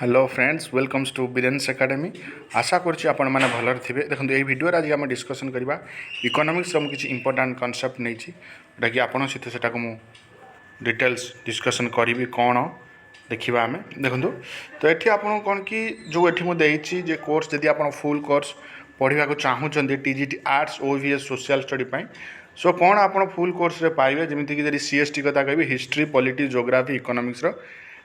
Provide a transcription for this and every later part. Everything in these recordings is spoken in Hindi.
Hello friends welcomes to Biren's academy आशा करुँच आपण मैंने भलर थे देखो ये वीडियो आज आम डिस्कसन करवा इकोनॉमिक्स किसी इंपोर्टाट कनसेप्ट नहीं जोटा कि आपन सहित से डिटेल्स डिस्कसन करी कौन देखा आम देखो तो ये आपन कौन कि जो ये मुझे जे कोर्स जदि आप फुल कोर्स पढ़ा चाहूँगी TGT arts OBS social study so कौन आप फुल कोर्स पाइबे जमीक जब सीएसटी कथा कह history politics geography economics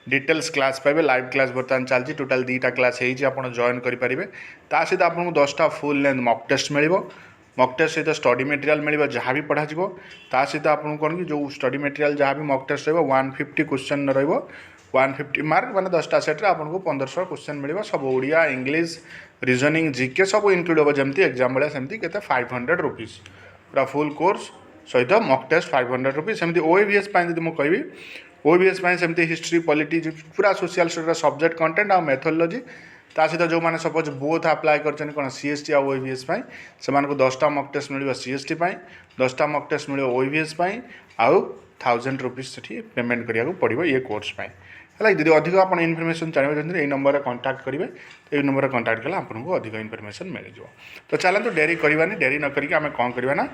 details class पाइबे लाइव क्लास बर्तमान चलती टोटाल 2टा क्लास हो जॉइन करेंगे ता सहित आपको 10टा फुल लेंथ मॉक टेस्ट मिल मॉक टेस्ट सहित स्टडी मटेरियल मिल जहाँ भी पढ़ा ता सहित आपको कौन कि जो स्टडी मटेरियल जहाँ भी मॉक टेस्ट रही 150 क्वेश्चन रही मार्क मैंने 10टा सेट्रे आपको 1500 क्वेश्चन मिल सब ओडिया इंग्लीश रीजनिंग जीके सब इनक्लूड हम जमी एग्जाम भाया सेमती के 500 रुपीज पूरा फुल कोर्स सहित मॉक टेस्ट 500 रुपीज सेमती ओएवीएस जब मुझे कहि ओवीएस सेमती हिस्ट्री पॉलिटिक्स पूरा सोशल स्टडी सब्जेक्ट कंटेंट आ मेथोडोलॉजी ता सहित जो मैंने सपोज बोथ अप्लाई कर कौन सीएसटी आ ओवीएस से 10टा मॉक टेस्ट मिल सीएसटी 10टा मॉक टेस्ट मिल ओवीएस आउ 1000 रुपीज से पेमेंट करा पड़ो ये कोर्स है यदि अधिक आप इनफर्मेशन चाहिए ये नंबर में कंटाक्ट करेंगे तो ये नंबर में कंटाक्ट कले आपको अधिक इनफर्मेशन मिल जाए तो चलते डेरी करवानी डेरी न करके आम कौन करवा ना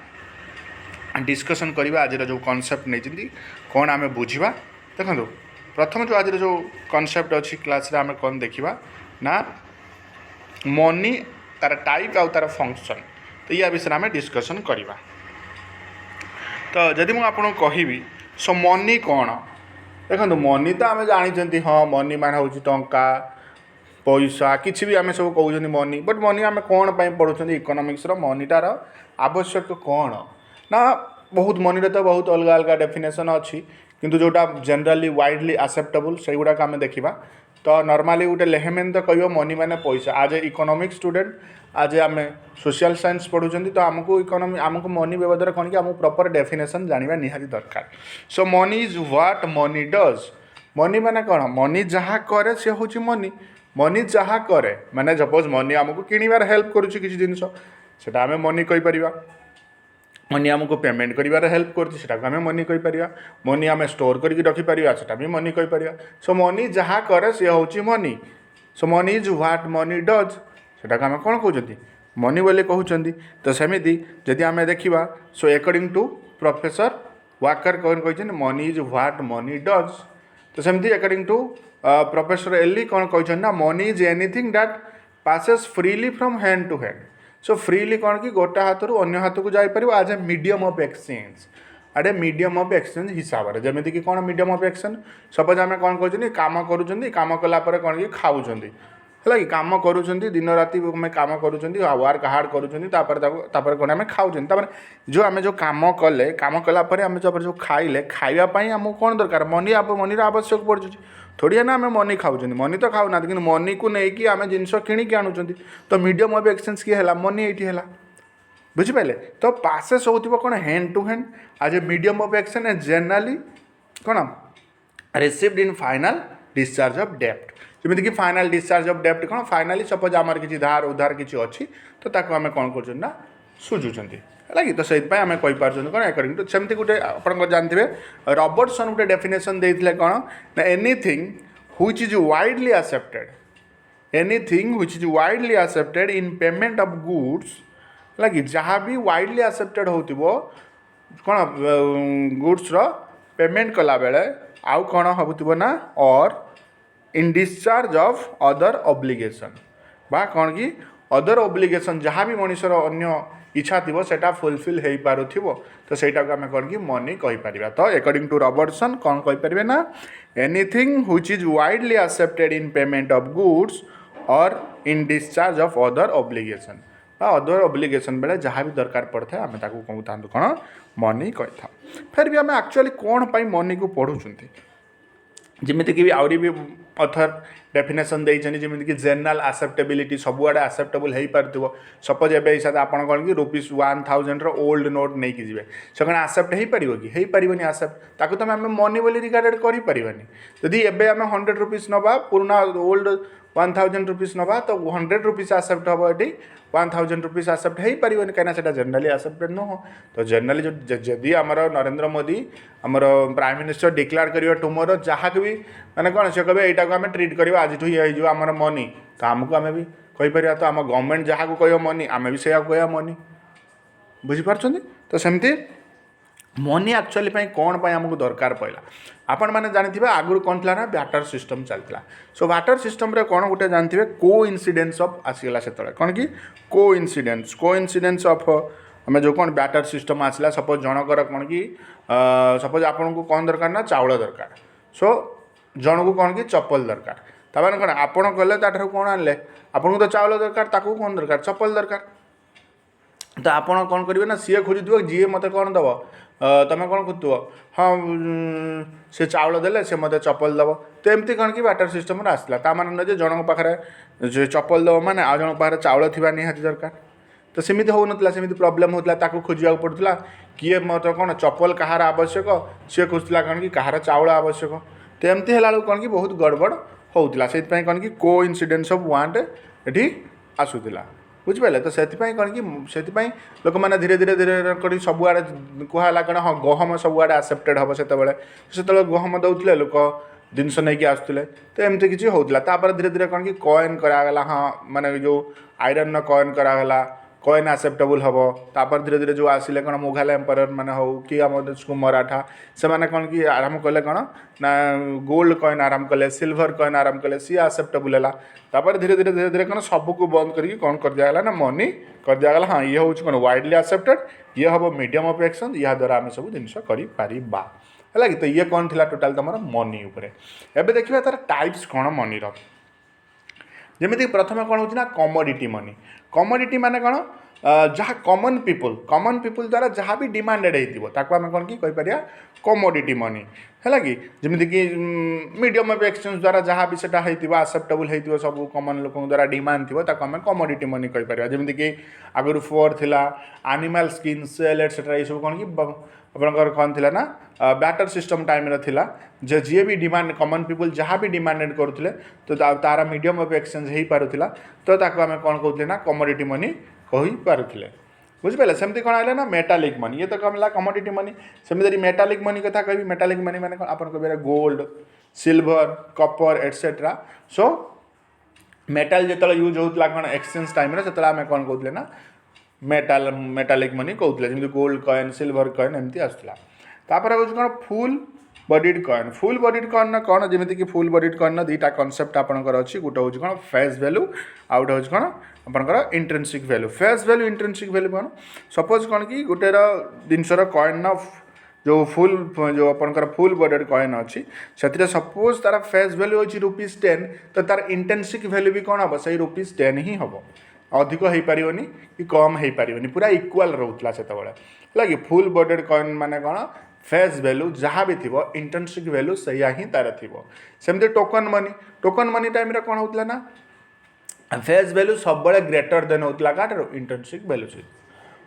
डिस्कसन करवा आज जो कॉन्सेप्ट नहीं कौन आम बुझा देखो प्रथम जो आज जो कॉन्सेप्ट अच्छी क्लास रे आम कौन देखा ना मनी तार टाइप आउ तार फंक्शन तो या विषय आम डिस्कसन करवा तो जदि मुझे आपको कहबी सो मनी कौन देखो मनी तो आम जानी हाँ मनी मान हूँ टंका पैसा किसी भी आम सब कहते मनी बट मनी आम कौन पढ़ुं इकोनॉमिक्स मनीटार आवश्यक कौन ना बहुत मनी तो बहुत अलग अलग डेफिनेशन अच्छी किंतु जोटा जनरली वाइडली एक्सेप्टेबल से गुड़ाक आम देखा तो नॉर्मली गोटे लेहेमेन तो कह मनी माने पैसा आज ए इकोनॉमिक स्टूडेंट आज आम सोशल साइंस पढ़ुं तो आमको इकोनॉमी आमको मनी व्यवहार कौन कि आमको प्रॉपर डेफिनेशन जाना निहाती दरकार so money is what money does money माने कौन मनी जहाँ करे से हूँ मनी मनी जहाँ करे माने सपोज मनी आमको किणवार हेल्प करुच्ची किसी जिनस से आम मनी कहीपर मनी आमको पेमेंट कर हेल्प कर मनी कहीपर मनी आम स्टोर करके रखिपर से भी मनी कहीपर सो मनी जहाँ करे सी हूँ money so money is what money does से आम कौन कहते मनी बोले कहते तो सेमती जदि आम देखा so according to professor Walker कौन कहते money is what money does तो सेमती अकॉर्डिंग टू प्रोफेसर एली कौन कहते ना money is anything that passes freely from hand to hand so freely कौन कि गोटे हाथ रू अन्य हाथ को जापर आज a medium of exchange Ade medium of exchange हिसाब से जमीक कि कौन मीडियम ऑफ एक्सचेंज सपोज आम कौन कहते कम कम कलापर कौन कि खाऊँ है कि कम करुँच दिन राति आम कम करुँच वर्क हार्ड करुँपर कौन आम खाऊँ जो आम जो कम कले कम कलापर आम जो खाइले खावाई आमको कौन दरकार मनी मनी आवश्यक पड़ू थोड़ी ना आम मनी खाऊँ मनी तो खाऊना कि मनी को लेकिन आम जिनस किणिकी आणुच तो मीडियम ऑफ एक्सचेंज किए है मनी ये है बुझिपारे तो पासेस हो कौन हैंड टू हैंड आज a medium of exchange generally कौन received in final discharge of डेप्ट जमीक कि फाइनल डिस्चार्ज ऑफ डेप्ट कौन फाइनाली सपोज आम किसी धार उधार किसी अच्छी तो ताको आम कौन कर सुझुंट है तो से आम कहीपर कौन अकॉर्डिंग टू सेमती गोटे आप जानते हैं रॉबर्टसन गोटे डेफिनेशन देते कौन ना anything which is widely accepted anything which is widely accepted in payment of goods है कि जहाँ भी वाइडली एक्सेप्टेड हो कौन गुड्स पेमेंट कला बेले आउ कौन हो ना और in discharge of other obligation बा कौन कि अदर ऑब्लिगेशन जहाँ भी मनुष्यर अन्य इच्छा थी सेटा फुलफिल हो पारुथिबो तो सेटा को आम कौन कि मनी कहीपर तो अकॉर्डिंग टू रॉबर्टसन कौन कहीपर ना anything which is widely accepted in payment of goods और in discharge of other obligation other obligation बेले जहाँ भी दरकार पड़ता है आम कहता कौन मनी कही था फिर भी आम एक्चुअली कौन पाई मनी को पढ़ुं जमीक भी आहरी भी अथर डेफिनेशन देती जमीक कि जनरल एक्सेप्टेबिलिटी सबुआड़े एक्सेप्टेबल हो पार सपोज एवं आप कौन कि रुपीज 1000 ओल्ड नोट नहीं कि जी से कौन एक्सेप्ट हो पार कि हो पार एक्सेप्ट ताको तो आम मनी बोली रिगार्डेड करें जदि एवं आम 100 रुपीज नवा पुराना ओल्ड 1000 रुपीस नवा तो 100 रुपीस आसेप्ट हम ये 1000 रुपीस आसेप्ट हो पारे कहीं जनरली आसेप्टेड नुह तो जनरली जदि आमर नरेंद्र मोदी आमर प्राइम मिनिस्टर डिक्लेयर कर टुमोर जहाँ भी मैंने कौन से कहे यहाँ आम ट्रिट करवा आज ये आमर मनी तो आमको आम भी कहीपर तो आम गवर्नमेंट जहाँ को कह मनी आम भी से कह मनी बुझीपार तो सेमती मनी एक्चुअली कौन आमको दरकार पड़ा आपण मैंने जानते आगुरी कौन थी ना बैटर सिस्टम चलता सो बैटर सिस्टम रे कौन गोटे जानते को इनसीडेंस ऑफ आसीगला से कौन कि को इनसीडेंस ऑफ आम जो कौन बैटर सिस्टम आसला सपोज जनकर कौन कि सपोज आपन को कौन दरकार ना चाउल दरकार सो जन को कौन कि चप्पल दरकार तमें कौन आपड़ गले ताठू कौन आनले आपन को तो चाउल दरकार ताकू कौन दरकार चप्पल दरकार तो आपड़ कौन करेंगे ना सी खोजुव जी मत कौन दब तुम कौन खोजुव हाँ से चाउल देले से मत चप्पल दब तो एमती कौन कि बैटर सिस्टम आसला मान जन पाखे चप्पल दब मैंने आ जन पाखे चाउल थी निहाती दरकार तो सेमती हो ना सेमती प्रोब्लेम होता खोजा पड़ूला किए मत कौन चप्पल कहार आवश्यक सी खोजुला कौन कि कहार चाउल आवश्यक तो एमती है कौन कि बहुत गड़बड़ होता से कौन कि को इनसीडेंस ऑफ वांट ये आसूला बुझिपारे तो से कौन कि से लोक मैंने धीरे धीरे धीरे कर सबुआड़े कहला कौन हाँ गहम सबुआड़े आसेप्टेड हम से गहम दौले लोक जिनस नहीं आसुले तो एमती किसी होता धीरे धीरे कौन कि कॉइन करागला हाँ माने जो आयरन कॉइन करागला कॉइन आसेप्टेबल हम तापर धीरे धीरे जो आसिले कौन मुघल एम्पायर मैंने हो कि आम मराठा से मैंने कौन कि आरम्भ कले कौन ना गोल्ड कॉइन आरम्भ कले सिल्वर कॉइन आरम्भ कले सी आसेप्टेबल है तापर धीरे धीरे धीरे धीरे कौन सबको बंद करके कौन कर दिया ना मनी कर दिया हाँ ये हूँ कौन वाइडली आसेप्टेड ये हम मीडियम ऑफ एक्शन या द्वारा आम सब जिन है कि तो ये कौन थी टोटाल तुम मनी उपर एवं देखिए तार टाइप्स कौन मनीर जमीक प्रथम कौन हो कमोडिटी मनी कमोडिटी माने कौन जहाँ कॉमन पीपल द्वारा जहाँ भी डिमांडेड होता आम कौन कि कमोडिटी मनी है कि जमीक मीडियम ऑफ एक्सचेंज द्वारा जहाँ भी सेटा आसेप्टेबल हो सब कॉमन लोक द्वारा डिमांड थी आम कमोडिटी मनी कहीपर जमीक आगुरी फोर थिला एनिमल स्किन सेल एटसेट्रा ये सब कौन कि आपंकर कौन थी ना बैटर सिस्टम टाइम थिला जी भी डिमांड कॉमन पीपल जहाँ भी डिमांडेड करुले तो तार मीडियम ऑफ एक्सचेंज हो पारुला तो आम कौन कहते ना कमोडिटी मनी कही पारुले बुझिपारे सेमती कौन है ना मेटालिक मनी ये तो कम कमोडिटी मनी सेमती मेटालिक मनी कथा कह मेटालिक मनी मैंने आप कह gold silver copper etcetera so metal जो यूज होता कौन एक्सचेंज टाइम से आम कौन कहते ना मेटालिक मनी कहते जमी गोल्ड कॉइन सिल्वर कॉइन एमती आसला हूँ कौन फुल बॉडीड कॉइन कौन जमीक फुल बॉडीड कॉइन दुईटा कनसेप्ट आपंकर अच्छी गोटे हूँ कौन फेस वैल्यू आउ गए हूँ कौन आपंकर intrinsic value face value intrinsic value कौन सपोज कौन कि गोटे जिनसर कॉइन जो आपंकर फुल बॉडीड कॉइन अच्छी से सपोज तार फेस वैल्यू अच्छी ₹10 तो तार इंट्रिंसिक वैल्यू भी कौन हम से ₹10 ही हम अधिक हो पारनी कि कम हो पारनी पूरा इक्वाल रोला से है फुल बॉडीड कॉइन माने कौन फेस वैल्यू जहाँ भी थी इंट्रिंसिक वैल्यू सैया ही तार थी सेमती टोकन मनी टाइम कौन होता ना फेस वैल्यू सब ग्रेटर देन होता क्या इंट्रिंसिक वैल्यू से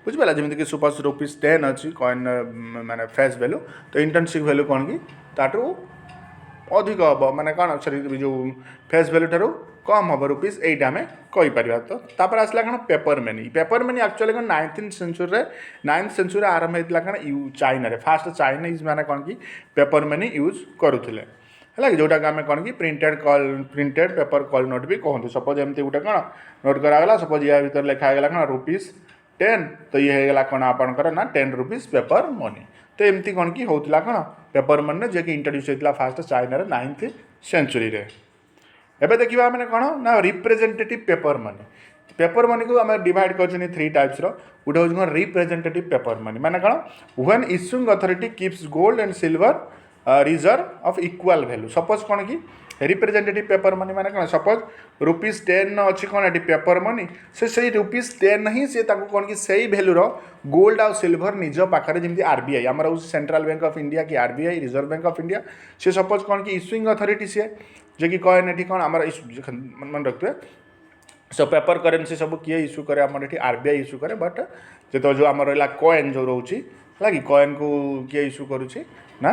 बुझिपारा जमीक सुपर ₹10 अच्छी कॉइन माने फेस वैल्यू तो इंट्रिंसिक वैल्यू कौन कि ताठू अधिक हम माने कौन सॉरी जो फेस वैल्यू ठारू कम हम ₹8 आम कहीपर तो आसला कौन पेपर मनी एक्चुअली कौन 9th सेंचुरी आरंभ होता कौन चाइना फास्ट चाइनीज मैंने कौन कि पेपर मनी यूज करुले है जोटा आम कौन कि प्रिंटेड पेपर कॉल नोट भी कहते सपोज एमती गोटे कौन नोट करागला सपोज या भर लिखागला कौन ₹10 तो ये होगा कौन आपंकर ना ₹10 पेपर मनी तो एमती कौन कि होता कौन पेपर मनी जे कि इंट्रोड्यूस होता फास्ट चाइना 9th सेंचुरी एबे देखा मैंने कौन ना रिप्रेजेंटेटिव पेपर मनी को आम डिवाइड कर 3 टाइप्स गोटे हूँ कौन रिप्रेजेंटेटिव पेपर मनी माने कौन when issuing authority keeps gold and silver reserve of equal value suppose कौन कि रिप्रेजेंटेटिव पेपर मनी माने कौन सपोज ₹10 अच्छी कौन ये पेपर मनी से ₹10 ही सी कौन कि सही भैल्यूर गोल्ड आउ सिल्वर निज पाखे जमी RBI आमर सेंट्रल बैंक ऑफ इंडिया कि RBI reserve bank of India से सपोज कौन कि इश्यूइंग अथॉरिटी सी जे कि कॉइन ये कौन आम मन रखते सो पेपर करेन्सी सब किए इश्यू करे आम ये RBI इश्यू करे बट जो जो आम रहा कॉइन जो रोचे है कि कॉइन को किए इश्यू करुच्ची ना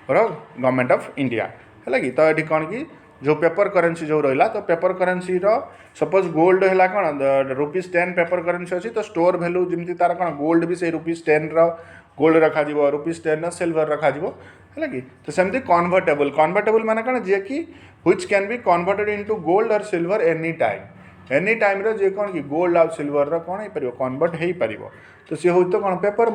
गवर्नमेंट ऑफ इंडिया है कि तो ये कौन कि जो पेपर करेन्सी जो रहा तो पेपर करेन्सी सपोज गोल्ड है कौन ₹10 पेपर करेन्सी अच्छी तो स्टोर भैल्यू जमी तार कौन गोल्ड भी से ₹10 गोल्ड रखा ₹10 सिल्वर रखा है कि तो सेमती कन्वर्टेबल माने कौन जे कि which can be converted into gold और सिल्वर एनी टाइम जे कौन कि गोल्ड आउ सिल्वर कौन हो पार कन्वर्ट हो पार तो सी हूँ तो कौन पेपर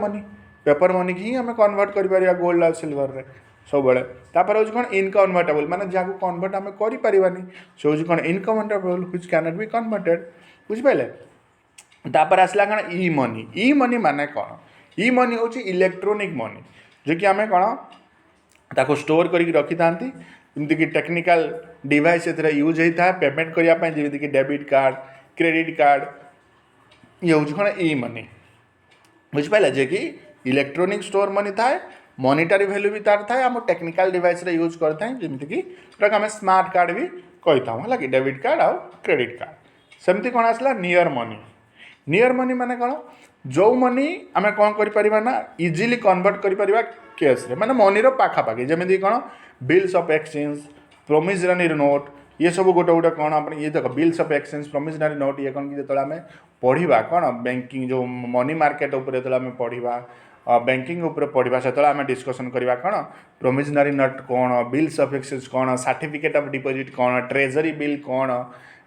मनी की ही आम कन्वर्ट कर गोल्ड आउ सिल्वर रे सब बेले तापर हूँ कौन इनकन्वर्टेबल माने जहाँ कन्वर्ट आम करें से हूँ कौन inconvertible which can not be converted बुझिपारे तापर आसला कौन ई मनी माने कौन ई मनी हूँ इलेक्ट्रोनिक मनी जो कि आम कौन ताको स्टोर करके रखी था जमीक टेक्निकल डिवाइस यूज होता है पेमेंट करने जमीक डेबिट कार्ड क्रेडिट कार्ड ये हूँ कौन ई मनी बुझिपारे जे कि इलेक्ट्रोनिक स्टोर मनी थाए मॉनिटरी वैल्यू भी तार थाए आम टेक्निकल डिवाइस यूज करता है जमीक आम स्मार्ट कार्ड भी कही था है कि डेबिट कार्ड आउ क्रेडिट कार्ड सेमती कौन आसला नियर मनी माने कौन जो मनी आम कौन कर इजिली कन्वर्ट कर कैश रे माने मनी पाखापाखि जमी कौन बिल्स ऑफ एक्सचेंज प्रोमिसनरी नोट ये सब गोटे गोटे कौन अपने ये देख बिल्स ऑफ एक्सचेंज प्रोमिसनरी नोट ये कौन कि जो आम पढ़ा कौन बैंकिंग जो मनी मार्केट उपर जो आम पढ़ा बैंकिंग उपर पढ़ा से आम डिस्कसन करवा कौन प्रोमिसनरी नोट कौन बिल्स ऑफ एक्सचेंज कौन सर्टिफिकेट ऑफ डिपॉजिट कौन ट्रेजरी बिल कौन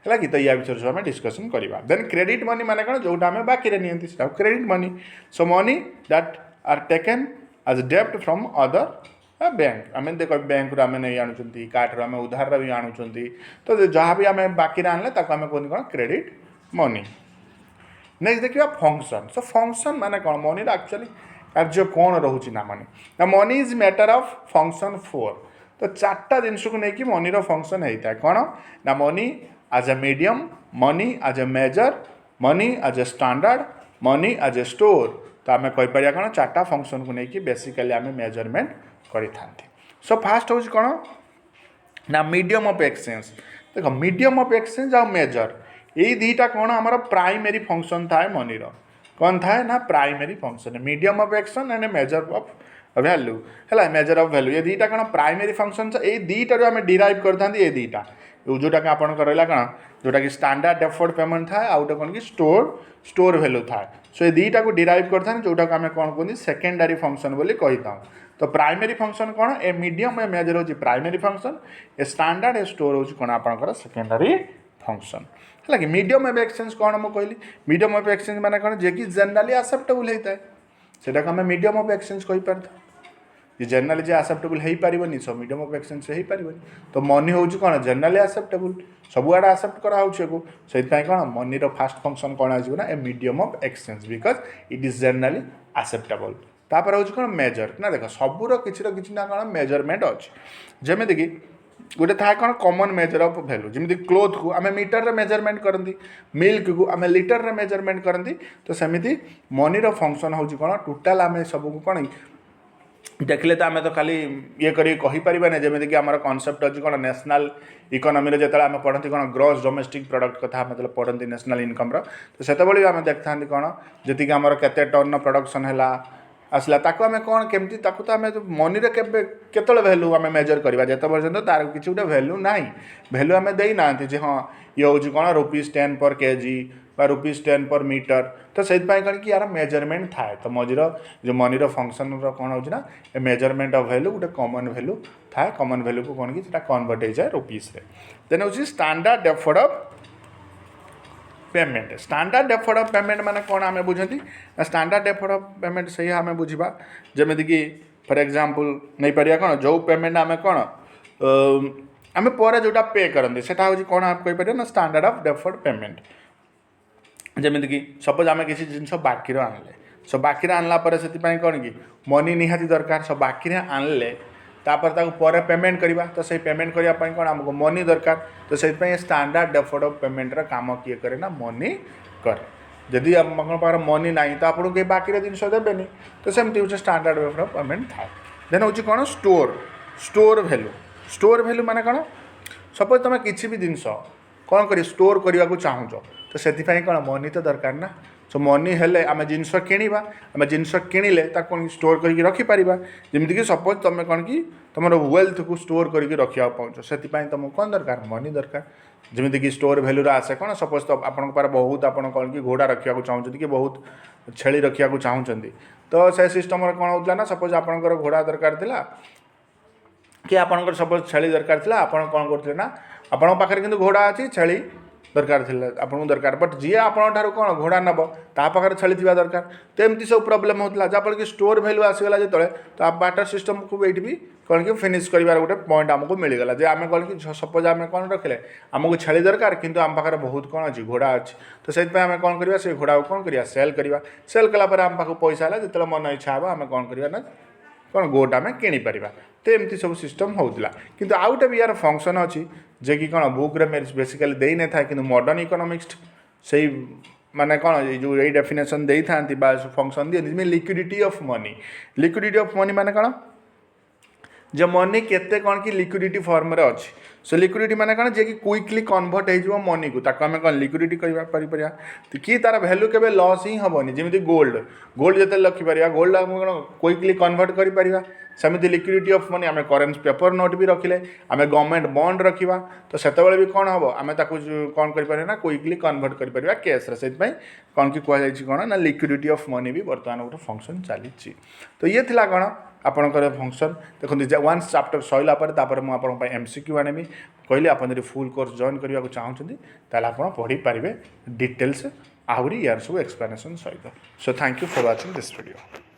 है कि तो या विषय सब आम डिस्कसन करवा देन क्रेडिट मनी माने कौन जोटा आम बाकी नियंती credit money so money that are taken as डेप्ट फ्रॉम अदर बैंक आम देख बैंक आम नहीं आणुंट कार्ड आम उधार भी आणुंट तो जहाँ भी आम बाकी आनले आम कहते कौन क्रेडिट मनी नेक्स्ट देखिए फंक्शन सो फंक्शन माने कौन मनी एक्चुअली कार्य कौन रोचे ना money is matter of function 4 तो 4टा जिनस को लेकिन मनीर फंक्शन होता है कौन ना money as a medium money as a measure money as a standard money as a store तो आम कहीपर कौन 4टा फंक्शन को लेकिन बेसिकली आम मेजरमेंट करें सो फास्ट हूँ कौन ना मीडियम ऑफ एक्सचेंज देख मीडियम ऑफ एक्सचेंज आ मेजर ये दुईटा कौन आमर प्राइमरी फंक्शन थाए मनीर कौन थाए ना primary function medium of action and measure of value है मेजर ऑफ वैल्यू ये दुईटा कौन प्राइमरी फंक्शन ये दुईटा आम डिराइव करता ये दुईटा जोटा कि आपन रहा कौन जोटा कि स्टैंडर्ड डेफर्ड पेमेंट थाए आउ गोटे कौन कि स्टोर वैल्यू थाए सो ये दुईटा को डिराइव करता जोटा को आम कौन कहते सेकेंडरी फंक्शन बोली कही था तो प्राइमरी फंक्शन कौन ए मीडियम ए मेजर हूँ primary function a standard A store हूँ कौन आपंकर सेकेंडरी फंक्शन है कि मीडियम ऑफ एक्सचेंज कौन मुझे कहली मीडियम ऑफ एक्सचेंज माने कौन जे कि जनरली एक्सेप्टेबल होता है सेटा को आम मीडियम ऑफ एक्सचेंज कही पार जे जनरली जे एक्सेप्टेबल हो पारनी सब मीडियम ऑफ एक्सचेंज से हो पारनी तो मनी हूँ कौन जनरली एक्सेप्टेबल सबुआड़े एक्सेप्ट कराऊँ से कौन मनीर फास्ट फंक्शन कौन आना ए medium of exchange because it is generally acceptable तापर हूँ कौन मेजर ना देख सबूर किसी ना कौन मेजरमेंट अच्छे जमीक कि गोटे था कौन कॉमन मेजर ऑफ वैल्यू जमी क्लोथ को आम मीटर मेजरमेंट करती मिल्क को आम लिटर मेजरमेंट करती तो सेमती मनीर फंक्शन हूँ कौन टोटाल आम सबको कौन देखले तो आम तो खाली ये कहीपर जमीक आम कनसेप्ट अच्छी कौन नेशनल इकोनॉमी जो आम पढ़ती कौन ग्रॉस डोमेस्टिक प्रोडक्ट कथा मतलब पढ़ती नेशनल इनकम तो से आम देखता कौन जी आम केते टन प्रोडक्शन है आसला ताको आम कौन केमती ताको तो आम मनी केतल भैल्यू आम मेजर करवा जिते पर्यटन तार किसी गोटे भैल्यू ना भैल्यू आम देना जे हाँ ये हूँ कौन ₹10 पर केजी ₹10 पर मीटर तो से कौन कि यार मेजरमेंट थाए तो मझीर जो मनीर फंक्शन कौन होना मेजरमेंट ऑफ वैल्यू गोटे कॉमन वैल्यू थाए कॉमन वैल्यू को कौन कि कन्वर्ट हो जाए रुपीस देन हूँ standard deferred of payment standard deferred of payment माने कौन आम बुझती स्टैंडर्ड डेफर्ड ऑफ पेमेंट से आम बुझा जमीक कि फॉर एग्जांपल नहीं पारिया कौन जो पेमेंट आम कौन आम पर जोटा पे करते से हूँ कौन आप कहीपर ना स्टैंडर्ड ऑफ डेफर्ड पेमेंट जमीक कि सपोज आम किसी जिन बाकी आनले सो बाकी आनला से कौन कि मनी निहाती दरकार सो बाकी आनले तापर पेमेंट करवा तो से पेमेंट करने कौन आमको मनी दरकार तो से स्टैंडर्ड डेफर्ड ऑफ पेमेंट काम किए करे ना मनी करे जदि आप मनी ना तो आपको कहीं बाकी जिनस देवेनि तो सेमती हूँ स्टैंडर्ड डेफर्ड ऑफ पेमेंट थाए देन हूँ कौन स्टोर वैल्यू माने कौन सपोज तुम किसी भी जिनस कौन कर स्टोर करने को चाहूँ तो से कौन मनी तो दरकार ना सो मनी हेले आम जिनस किणवा आम जिनस किणिले कौन स्टोर करके रखिपर जमीक सपोज तुम कौन कि तुम वेल्थ को स्टोर करके रखा पाँच से तुमको कौन दरकार मनी दरकार जमीक कि स्टोर भैल्यू आसे कौन सपोज तो आप बहुत आप कौन कि घोड़ा रखा चाहते कि बहुत छेली रखा चाहते तो से सिस्टम कौन होता ना सपोज आपंकर घोड़ा दरकार थिला कि आपंकर सपोज छेली दरकार थिला आपण कौन करते ना आपण पाखे कि घोड़ा अच्छी छेली दरकार थिला आपको दरकार बट जी आपण कौन घोड़ा नब ता पाखे छेली थी दरकार तो एमती सब प्रोब्लेम होता जहाँफल कि स्टोर भैल्यू आसीगला जो तो आप बाटर सिस्टम को ये भी कौन कि फिनिश कर गोटे पॉइंट आमको मिलगला जे आम कौन कि सपोज आम कौन रखिले आमको छेली दरकार किंतु आम पाखे बहुत कौन अच्छी घोड़ा अच्छी तो से आम कौन करवा से घोड़ा को कौन करवा सेल करवा सेल कलापर आम पाख पैसा है जो मन इच्छा हे आम कौन करवा ना कौन गोट आम किपर तो एमती सब सिस्टम होता किंतु आउ गोटे भी यार फंक्शन अच्छी जे कि कौन बुक्रे बेसिकली दे न था कि मॉडर्न इकोनॉमिक्स से माने कौन जो यही डेफिनेशन दे था फंक्शन दिए लिक्विडिटी ऑफ मनी माने कौन जे मनी केते कौन कि लिक्विडिटी फॉर्म रे अच्छी सो लिक्विडिटी माने कौन जे कि क्विकली कन्वर्ट हो मनी को ताको आम कौन लिक्विडिटी कर कि तार वैल्यू केबे लॉस ही हेनी जमी गोल्ड जिते रखिपर गोल्ड आम कौन क्विकली कन्वर्ट कर सेमती लिक्विडिटी ऑफ मनी आम करेन्सी पेपर नोट भी रखिले आम गवर्नमेंट बॉन्ड रखा तो सेतबेले भी कौन हम आम कौन कर ना क्विकली कन्वर्ट कर कैश से कौन कि कहुई कौन ना लिक्विडिटी ऑफ मनी भी बर्तमान गोटे फंक्शन चली तो ये थिला कौन आपंकर फंक्शन देखो वन्स चैप्टर सैला मुझे MCQ आनमी कहली आप फुल कोर्स जॉइन करने को चाहते ताल आप पढ़ी पारे डिटेल्स आहरी यार सब एक्सप्लेनेशन सहित so thank you for watching this video.